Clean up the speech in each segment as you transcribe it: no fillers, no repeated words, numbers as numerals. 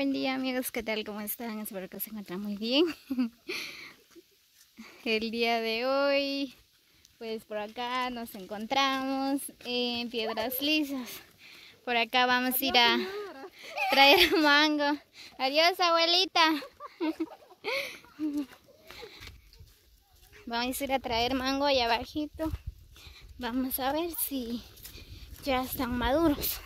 buen día amigos, ¿qué tal? ¿Cómo están? Espero que se encuentren muy bien. El día de hoy, pues por acá nos encontramos en Piedras Lisas. Por acá vamos a ir a traer mango. Adiós, abuelita. Vamos a ir a traer mango allá abajito. Vamos a ver si ya están maduros.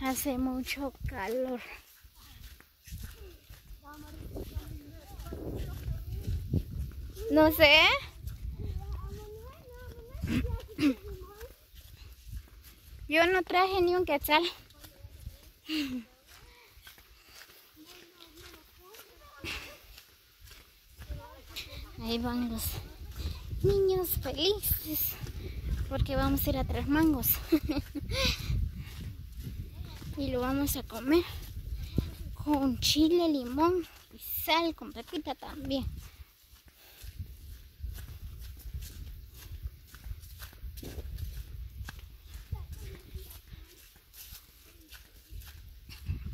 Hace mucho calor. No sé. Yo no traje ni un quetzal. Ahí van los niños felices porque vamos a ir a traer mangos. Y lo vamos a comer con chile, limón y sal, con pepita también.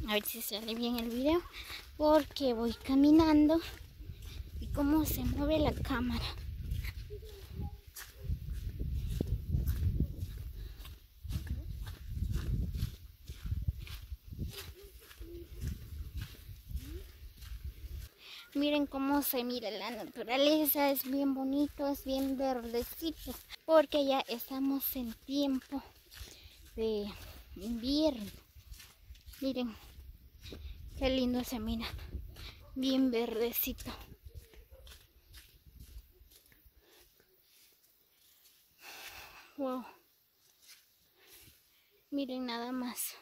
A ver si sale bien el video porque voy caminando y cómo se mueve la cámara. Miren cómo se mira la naturaleza, es bien bonito, es bien verdecito, porque ya estamos en tiempo de invierno. Miren qué lindo se mira, bien verdecito. Wow, miren nada más.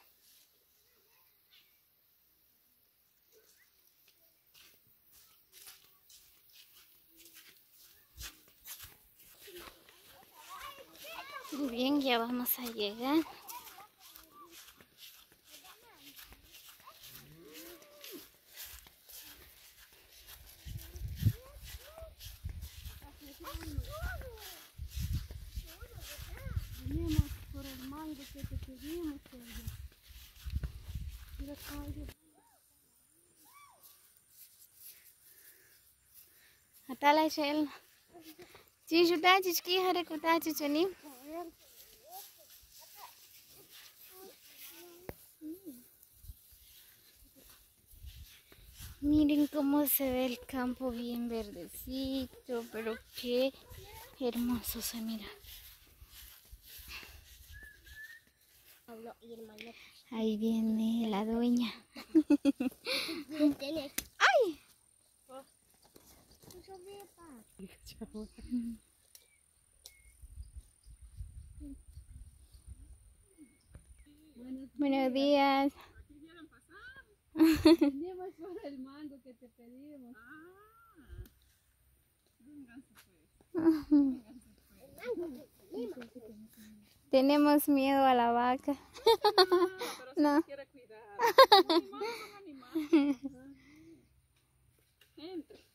Muy bien, ya vamos a llegar. Venimos por el mango que te pedimos. Mira cómo Atala shell. Chishuta chiski hare kuta chichani. Miren cómo se ve el campo bien verdecito, pero qué hermoso se mira. Ahí viene la dueña. ¡Ay! Buenos días. venimos por el mango que te pedimos. Tenemos miedo a la vaca. No, pero se quiere cuidar. Los animales son animales. Entre.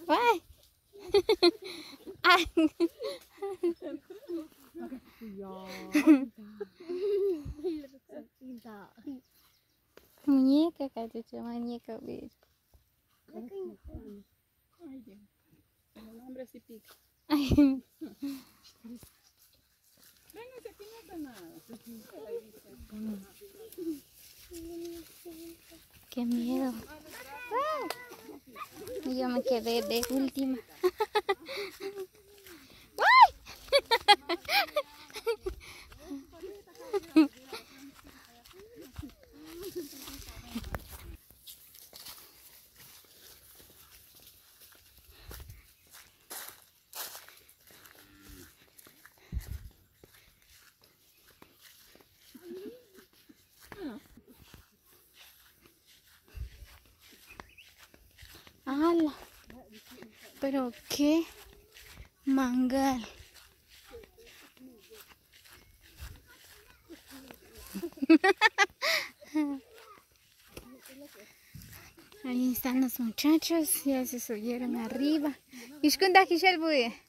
¡Ay! ¡Ay! Muñeca, cachucha, muñeca, bicho. Ay, Dios. El hombre sí pica. Ay, Véngase, aquí no hace nada. qué miedo. Y yo me quedé de última. ¡Hala! Pero qué mangal. Ahí están los muchachos, ya se subieron arriba. Ishkunda Kishel Buye.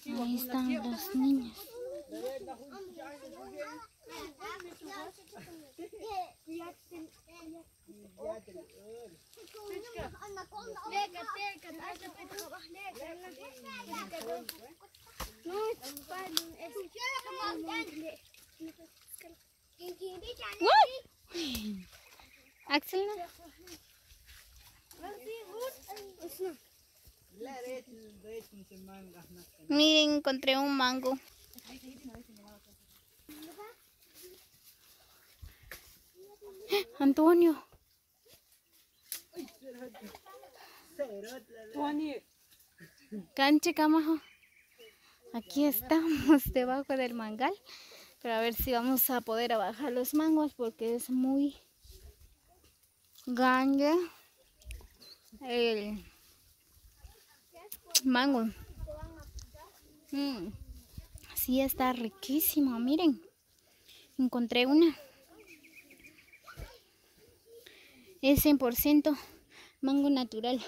Ahí están los niños. Axel, ¿no? Miren, encontré un mango. Antonio. Canche, camajo. Aquí estamos debajo del mangal. Pero a ver si vamos a poder bajar los mangos porque es muy grande el mango. Sí, está riquísimo. Miren, encontré una. Es 100% mango natural.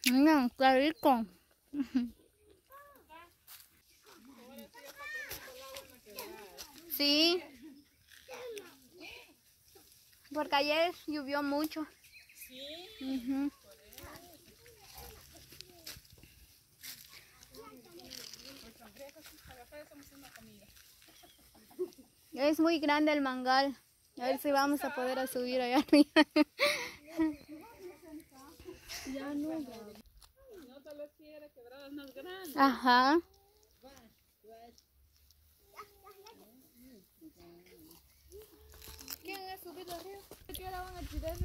Mira, está rico. Sí, porque ayer llovió mucho. Sí. Es muy grande el mangal. A ver si vamos a poder subir allá arriba. Ajá. ¿Quién ha subido arriba? ¿Qué ahora van a tirar?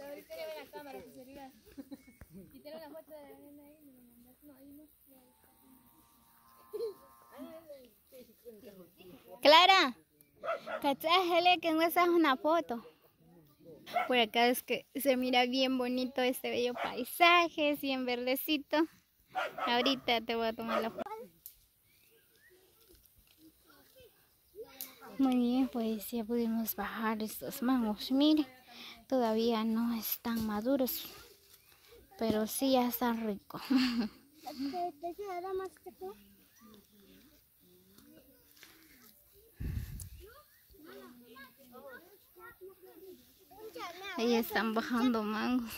Ahorita le ve la cámara, si sería. Quitaron la foto de la nena ahí y me lo mandaste. No, ahí no. Clara, ¿cachai? Que no es una foto. Por acá es que se mira bien bonito este bello paisaje, es bien verdecito. Ahorita te voy a tomar la foto. Muy bien, pues ya pudimos bajar estos mangos. Mire, todavía no están maduros, pero sí ya están ricos. Ahí están bajando mangos.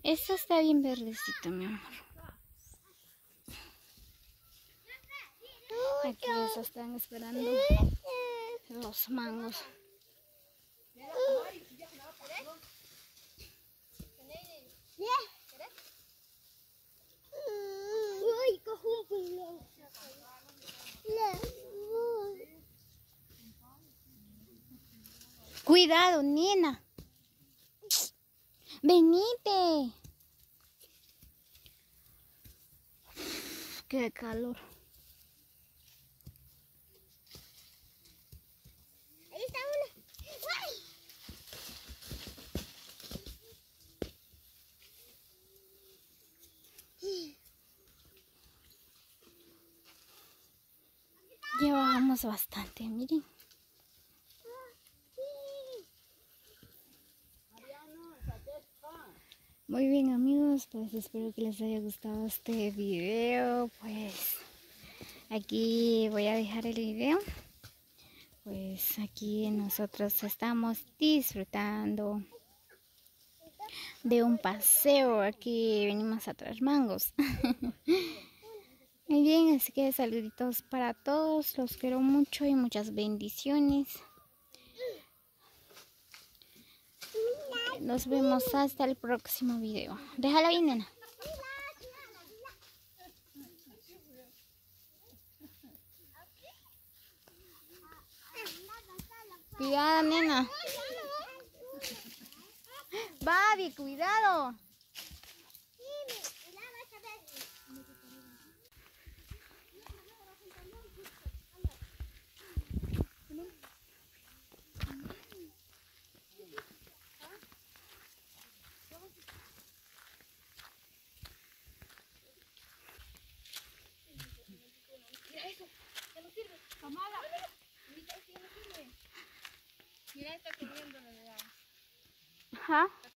Esto está bien verdecito, mi amor. Aquí les están esperando los mangos. Cuidado, nena. Venite. Qué calor. Ahí está uno. Ya bajamos bastante, miren. Muy bien, amigos, pues espero que les haya gustado este video. Pues aquí voy a dejar el video. Pues aquí nosotros estamos disfrutando de un paseo. Aquí venimos a traer mangos. Muy bien, así que saluditos para todos. Los quiero mucho y muchas bendiciones. Nos vemos hasta el próximo video. Déjala bien, nena. Cuidado, nena. Babi, cuidado. Amada, mira, este no sirve. Mira, está corriendo, la verdad. Ajá.